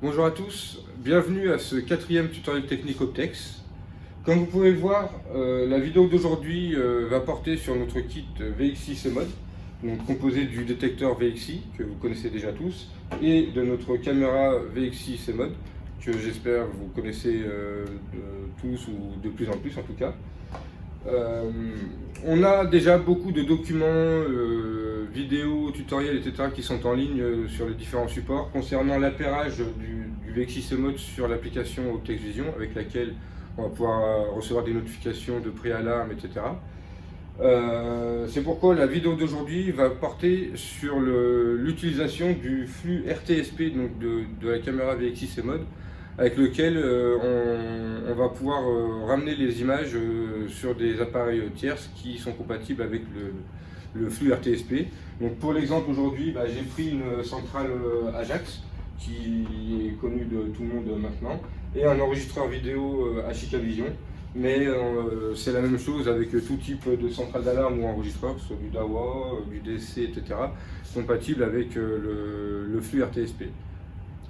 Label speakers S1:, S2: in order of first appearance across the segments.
S1: Bonjour à tous, bienvenue à ce quatrième tutoriel technique Optex. Comme vous pouvez le voir, la vidéo d'aujourd'hui va porter sur notre kit VXI CMOD, donc composé du détecteur VXI que vous connaissez déjà tous et de notre caméra VXI CMOD que j'espère vous connaissez tous ou de plus en plus en tout cas. On a déjà beaucoup de documents, vidéos, tutoriels, etc. qui sont en ligne sur les différents supports concernant l'appairage du VXI CMOD sur l'application Optex Vision avec laquelle on va pouvoir recevoir des notifications de préalarme, etc. C'est pourquoi la vidéo d'aujourd'hui va porter sur l'utilisation du flux RTSP donc de la caméra VXI CMOD avec lequel on va pouvoir ramener les images sur des appareils tierces qui sont compatibles avec le flux RTSP. Donc pour l'exemple aujourd'hui, j'ai pris une centrale Ajax qui est connue de tout le monde maintenant et un enregistreur vidéo Ashika Vision. Mais c'est la même chose avec tout type de centrale d'alarme ou enregistreur, que ce soit du DAWA, du DC, etc., compatible avec le flux RTSP.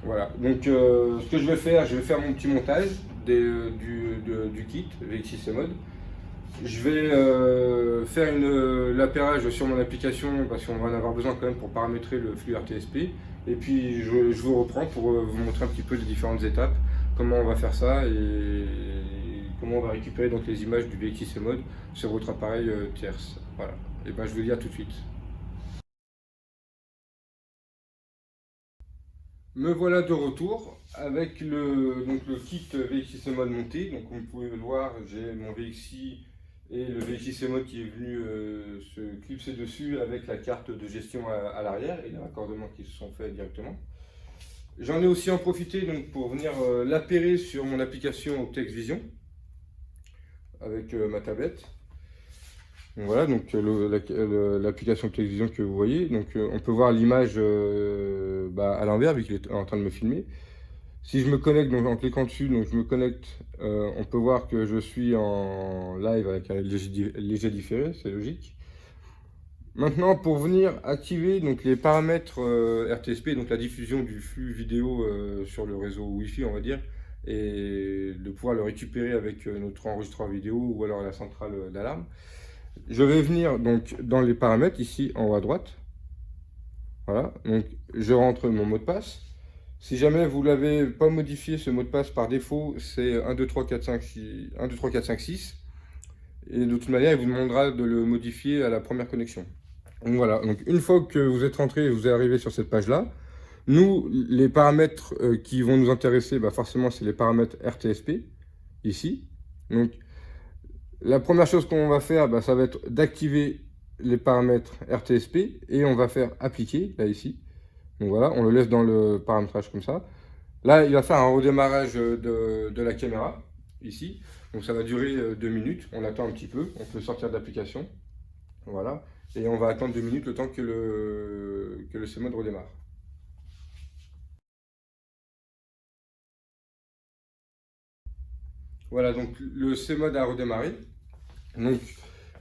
S1: Voilà, donc ce que je vais faire mon petit montage du kit VXI CMOD. Je vais faire l'appairage sur mon application parce qu'on va en avoir besoin quand même pour paramétrer le flux RTSP. Et puis je vous reprends pour vous montrer un petit peu les différentes étapes, comment on va faire ça et comment on va récupérer donc les images du VXI CMOD sur votre appareil tierce. Voilà, et je vous dis à tout de suite. Me voilà de retour avec le kit VXI CMOD monté. Donc comme vous pouvez le voir, j'ai mon VXI et le VXI CMOD qui est venu se clipser dessus avec la carte de gestion à l'arrière et les raccordements qui se sont faits directement. J'en ai aussi en profité donc, pour venir l'appairer sur mon application Optex Vision avec ma tablette. Donc voilà, donc l'application Optex Vision que vous voyez, donc on peut voir l'image à l'envers vu qu'il est en train de me filmer. Si je me connecte, donc en cliquant dessus, donc je me connecte, on peut voir que je suis en live avec un léger différé, c'est logique. Maintenant, pour venir activer donc, les paramètres RTSP, donc la diffusion du flux vidéo sur le réseau Wi-Fi, on va dire, et de pouvoir le récupérer avec notre enregistreur vidéo ou alors la centrale d'alarme. Je vais venir donc dans les paramètres ici en haut à droite. Voilà, donc je rentre mon mot de passe. Si jamais vous ne l'avez pas modifié, ce mot de passe par défaut, c'est 1, 2, 3, 4, 5, 6, 1, 2, 3, 4, 5, 6. Et de toute manière, il vous demandera de le modifier à la première connexion. Donc voilà, donc une fois que vous êtes rentré et vous êtes arrivé sur cette page-là, nous, les paramètres qui vont nous intéresser, forcément, c'est les paramètres RTSP, ici. Donc, la première chose qu'on va faire, ça va être d'activer les paramètres RTSP et on va faire appliquer, là, ici. Donc voilà, on le laisse dans le paramétrage comme ça. Là, il va faire un redémarrage de la caméra, ici. Donc ça va durer 2 minutes. On attend un petit peu, on peut sortir d'application. Voilà. Et on va attendre 2 minutes le temps que le CMOD redémarre. Voilà, donc le CMOD a redémarré. Donc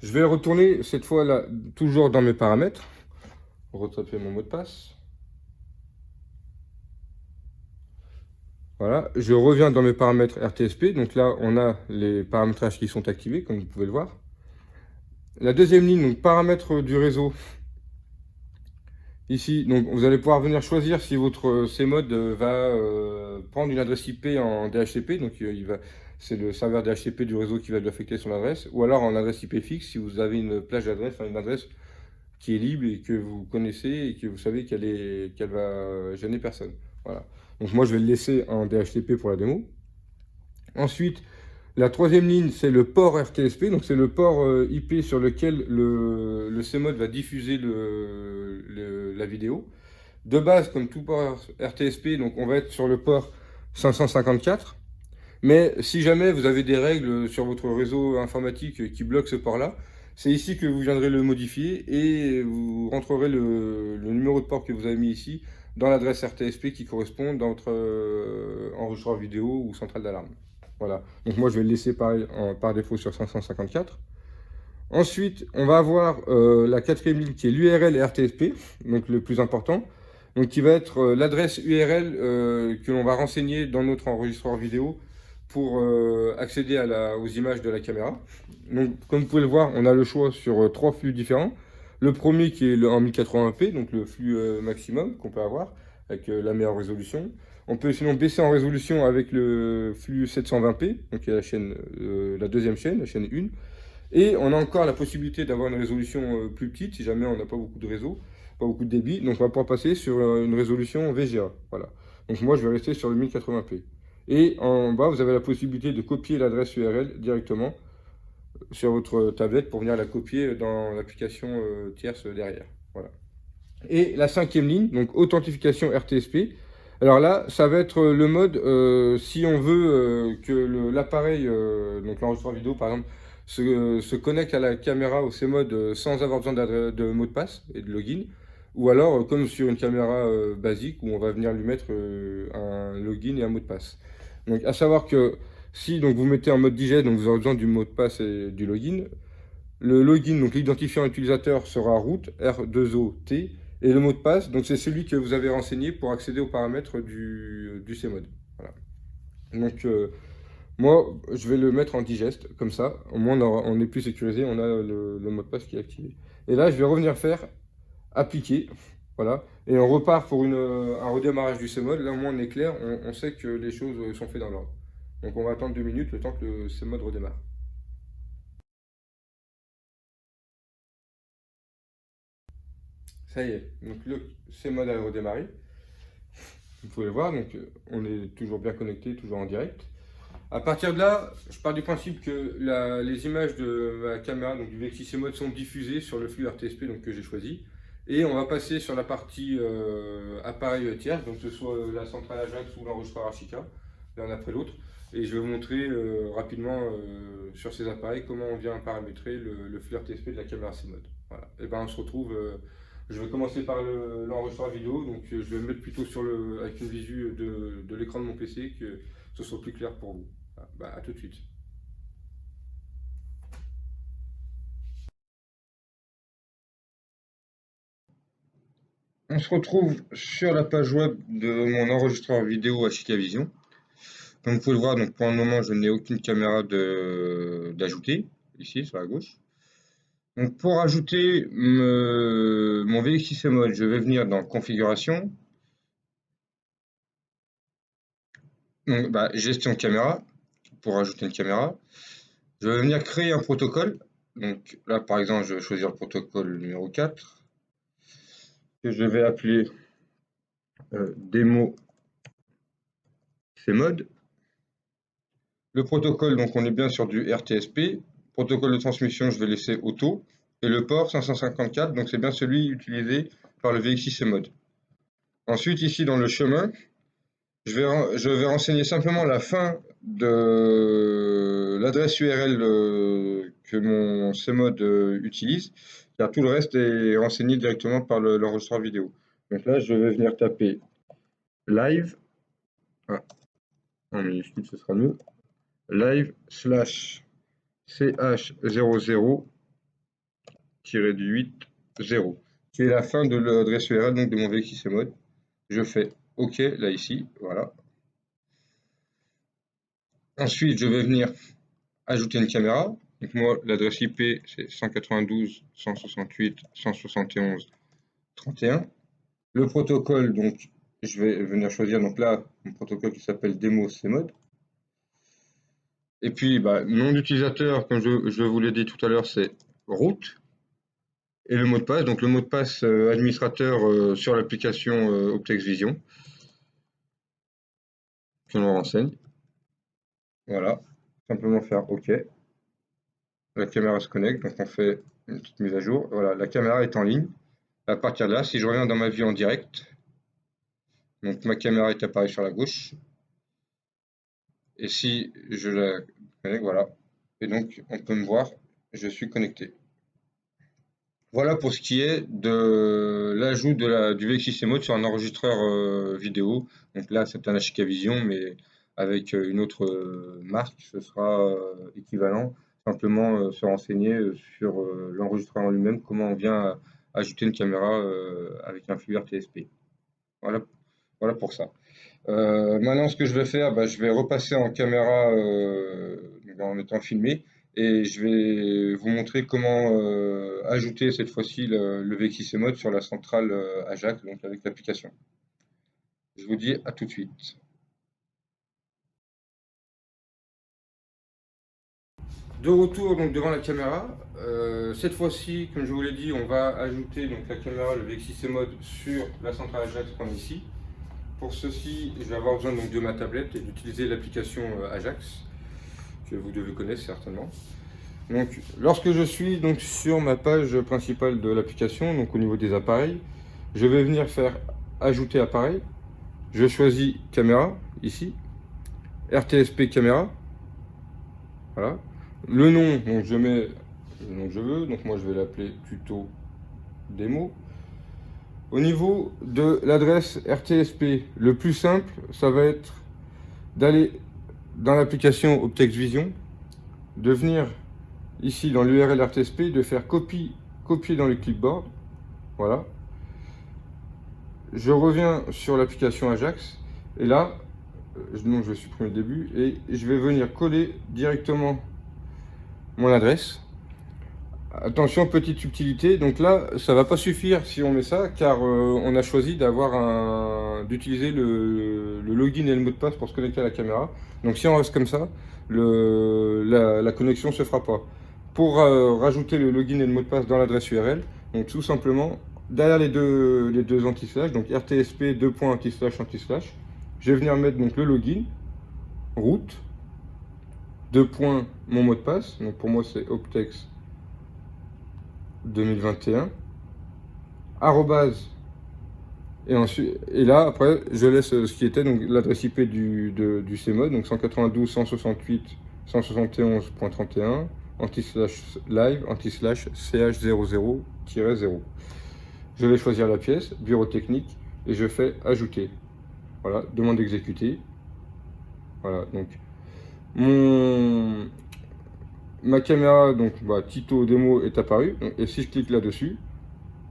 S1: je vais retourner cette fois là, toujours dans mes paramètres. Retaper mon mot de passe. Voilà, je reviens dans mes paramètres RTSP. Donc là, on a les paramétrages qui sont activés, comme vous pouvez le voir. La deuxième ligne, donc paramètres du réseau. Ici, donc vous allez pouvoir venir choisir si votre CMOD va prendre une adresse IP en DHCP. Donc c'est le serveur DHCP du réseau qui va lui affecter son adresse. Ou alors en adresse IP fixe si vous avez une plage d'adresse, une adresse qui est libre et que vous connaissez et que vous savez qu'elle va gêner personne. Voilà. Donc moi je vais le laisser en DHCP pour la démo. Ensuite, la troisième ligne, c'est le port RTSP, donc c'est le port IP sur lequel le CMOD va diffuser la vidéo. De base, comme tout port RTSP, donc on va être sur le port 554. Mais si jamais vous avez des règles sur votre réseau informatique qui bloquent ce port-là, c'est ici que vous viendrez le modifier et vous rentrerez le numéro de port que vous avez mis ici dans l'adresse RTSP qui correspond dans votre enregistreur vidéo ou centrale d'alarme. Voilà, donc moi je vais le laisser par défaut sur 554. Ensuite, on va avoir la quatrième ligne qui est l'URL RTSP, donc le plus important. donc qui va être l'adresse URL que l'on va renseigner dans notre enregistreur vidéo pour accéder aux images de la caméra. Donc, comme vous pouvez le voir, on a le choix sur trois flux différents. Le premier qui est en 1080p, donc le flux maximum qu'on peut avoir avec la meilleure résolution. On peut sinon baisser en résolution avec le flux 720p, donc qui est la chaîne, la deuxième chaîne, la chaîne 1. Et on a encore la possibilité d'avoir une résolution plus petite si jamais on n'a pas beaucoup de réseau, pas beaucoup de débit. Donc on va pouvoir passer sur une résolution VGA. Voilà. Donc moi je vais rester sur le 1080p. Et en bas, vous avez la possibilité de copier l'adresse URL directement sur votre tablette pour venir la copier dans l'application tierce derrière. Voilà. Et la cinquième ligne, donc authentification RTSP. Alors là, ça va être le mode si on veut que l'appareil, donc l'enregistreur vidéo par exemple, se connecte à la caméra au C-mode sans avoir besoin de mot de passe et de login. Ou alors, comme sur une caméra basique, où on va venir lui mettre un login et un mot de passe. Donc, à savoir que si donc, vous mettez en mode digest, donc vous aurez besoin du mot de passe et du login. Le login, donc l'identifiant utilisateur, sera root, R2OT, et le mot de passe, donc c'est celui que vous avez renseigné pour accéder aux paramètres du CMOD. Voilà. Donc, moi, je vais le mettre en digest, comme ça, au moins on est plus sécurisé, on a le mot de passe qui est activé. Et là, je vais revenir faire appliquer, voilà, et on repart pour un redémarrage du CMOD. Là, au moins, on est clair, on sait que les choses sont faites dans l'ordre. Donc, on va attendre 2 minutes, le temps que le CMOD redémarre. Ça y est, donc le CMOD a redémarré. Vous pouvez le voir, donc on est toujours bien connecté, toujours en direct. À partir de là, je pars du principe que les images de ma caméra, donc du VXI C-Mode, sont diffusées sur le flux RTSP donc, que j'ai choisi. Et on va passer sur la partie appareil tierce, donc que ce soit la centrale Ajax ou l'enregistreur Archika, l'un après l'autre. Et je vais vous montrer rapidement sur ces appareils comment on vient paramétrer le flux RTSP de la caméra C-Mode. Voilà. Et ben on se retrouve. Je vais commencer par l'enregistreur vidéo, donc je vais me mettre plutôt avec une visu de l'écran de mon PC que ce soit plus clair pour vous. Bah, à tout de suite. On se retrouve sur la page web de mon enregistreur vidéo Ashika Vision. Comme vous pouvez le voir, donc pour le moment, je n'ai aucune caméra d'ajouter, ici sur la gauche. Donc pour ajouter mon VXI mode, je vais venir dans Configuration. Donc, gestion caméra, pour ajouter une caméra. Je vais venir créer un protocole. Donc là, par exemple, je vais choisir le protocole numéro 4, que je vais appeler démo cmod. Le protocole, donc on est bien sur du RTSP. Protocole de transmission, je vais laisser auto. Et le port 554, donc c'est bien celui utilisé par le VXI cmod. Ensuite, ici dans le chemin, je vais renseigner simplement la fin de l'adresse URL que mon cmod utilise, car tout le reste est renseigné directement par l'enregistreur vidéo. Donc là, je vais venir taper live, en minuscule ce sera mieux, live slash ch00-8-0, qui est la fin de l'adresse URL donc de mon VXI mode. Je fais OK là ici, voilà. Ensuite, je vais venir ajouter une caméra. Donc moi, l'adresse IP c'est 192.168.171.31. Le protocole, donc je vais venir choisir donc là mon protocole qui s'appelle démo cmod. Et puis nom d'utilisateur, comme je vous l'ai dit tout à l'heure, c'est root. Et le mot de passe, donc le mot de passe administrateur sur l'application Optex Vision, que l'on renseigne. Voilà, simplement faire OK. La caméra se connecte, donc on fait une petite mise à jour. Voilà, la caméra est en ligne. À partir de là, si je reviens dans ma vue en direct, donc ma caméra est apparue sur la gauche. Et si je la connecte, voilà. Et donc on peut me voir, je suis connecté. Voilà pour ce qui est de l'ajout du VXI Mode sur un enregistreur vidéo. Donc là, c'est un Ashika Vision, mais avec une autre marque, ce sera équivalent. Simplement se renseigner sur l'enregistreur en lui-même, comment on vient ajouter une caméra avec un flux RTSP. Voilà, voilà pour ça. Maintenant, ce que je vais faire, bah, je vais repasser en caméra en étant filmé et je vais vous montrer comment ajouter cette fois-ci le VXC Mode sur la centrale Ajax, donc avec l'application. Je vous dis à tout de suite. De retour donc devant la caméra, cette fois-ci, comme je vous l'ai dit, on va ajouter donc la caméra, le VXC Mode sur la centrale Ajax qu'on a ici. Pour ceci, je vais avoir besoin donc de ma tablette et d'utiliser l'application Ajax, que vous devez connaître certainement. Donc, lorsque je suis donc sur ma page principale de l'application, donc au niveau des appareils, je vais venir faire ajouter appareil. Je choisis caméra ici, RTSP caméra, voilà. Le nom, donc je mets le nom que je veux, donc moi je vais l'appeler tuto démo. Au niveau de l'adresse RTSP, le plus simple, ça va être d'aller dans l'application Optex Vision, de venir ici dans l'URL RTSP, de faire copier dans le clipboard. Voilà. Je reviens sur l'application Ajax et là, donc je vais supprimer le début et je vais venir coller directement mon adresse. Attention, petite subtilité, donc là, ça va pas suffire si on met ça, car on a choisi d'utiliser le login et le mot de passe pour se connecter à la caméra. Donc si on reste comme ça, la connexion se fera pas. Pour rajouter le login et le mot de passe dans l'adresse URL, donc tout simplement, derrière les deux anti-slash, donc rtsp anti-slash, je vais venir mettre donc le login, route, mon mot de passe, donc pour moi c'est Optex 2021 arrobase et là après je laisse ce qui était donc l'adresse IP du CMOD, donc 192.168.171.31 anti-slash live anti-slash ch00-0. Je vais choisir la pièce bureau technique et je fais ajouter. Voilà, demande d'exécuter. Voilà, donc ma caméra, donc Tito démo est apparue, et si je clique là-dessus,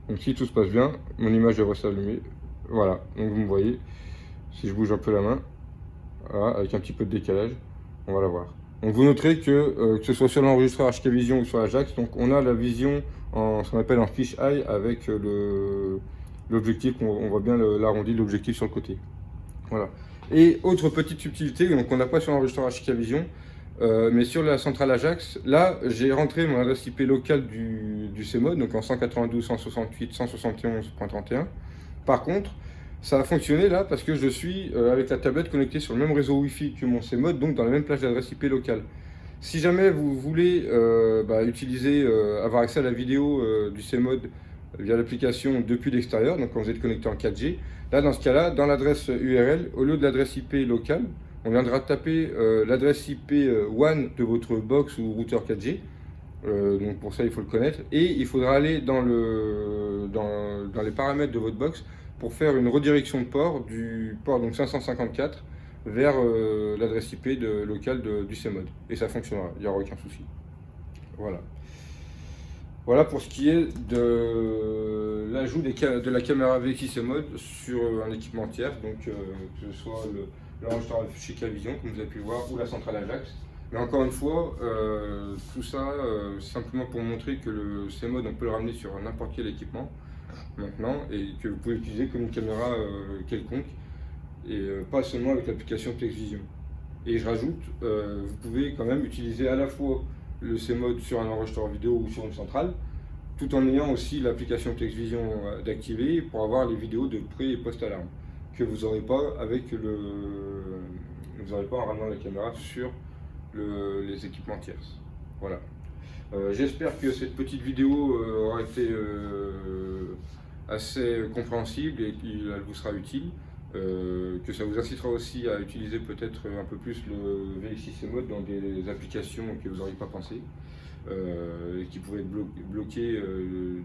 S1: donc si tout se passe bien, mon image devrait s'allumer. Voilà, donc vous me voyez, si je bouge un peu la main, voilà, avec un petit peu de décalage, on va la voir. Donc vous noterez que ce soit sur l'enregistreur HK-Vision ou sur Ajax, donc on a la vision en ce qu'on appelle en fisheye avec l'objectif, on voit bien l'arrondi de l'objectif sur le côté. Voilà. Et autre petite subtilité, donc on n'a pas sur l'enregistreur HK-Vision, mais sur la centrale Ajax, là j'ai rentré mon adresse IP locale du CMOD, donc en 192.168.171.31. Par contre, ça a fonctionné là parce que je suis avec la tablette connectée sur le même réseau Wi-Fi que mon CMOD, donc dans la même plage d'adresse IP locale. Si jamais vous voulez avoir accès à la vidéo du CMOD via l'application depuis l'extérieur, donc quand vous êtes connecté en 4G, là dans ce cas-là, dans l'adresse URL, au lieu de l'adresse IP locale, on viendra taper l'adresse IP WAN de votre box ou routeur 4G. Donc pour ça, il faut le connaître. Et il faudra aller dans les paramètres de votre box pour faire une redirection de port du port donc 554 vers l'adresse IP locale du CMOD. Et ça fonctionnera, il n'y aura aucun souci. Voilà. Voilà pour ce qui est de l'ajout de la caméra VXC Mode sur un équipement tiers, donc que ce soit l'enregistreur chez Vision, comme vous avez pu le voir, ou la centrale Ajax. Mais encore une fois, tout ça, simplement pour montrer que le C-Mode, on peut le ramener sur n'importe quel équipement maintenant, et que vous pouvez l'utiliser comme une caméra quelconque, et pas seulement avec l'application TextVision. Et je rajoute, vous pouvez quand même utiliser à la fois le C-Mode sur un enregistreur vidéo ou sur une centrale, tout en ayant aussi l'application TextVision d'activer pour avoir les vidéos de pré et post-alarme que vous n'aurez pas en ramenant la caméra sur les équipements tierces. Voilà. J'espère que cette petite vidéo aura été assez compréhensible et qu'elle vous sera utile. Que ça vous incitera aussi à utiliser peut-être un peu plus le VXC Mode dans des applications que vous n'auriez pas pensé et qui pourraient être bloquées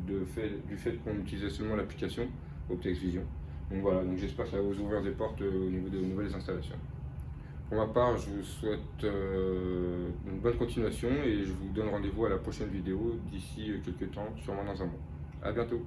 S1: du fait qu'on utilisait seulement l'application Optex Vision. Donc voilà, donc j'espère que ça va vous ouvrir des portes au niveau des nouvelles installations. Pour ma part, je vous souhaite une bonne continuation et je vous donne rendez-vous à la prochaine vidéo d'ici quelques temps, sûrement dans un mois. A bientôt.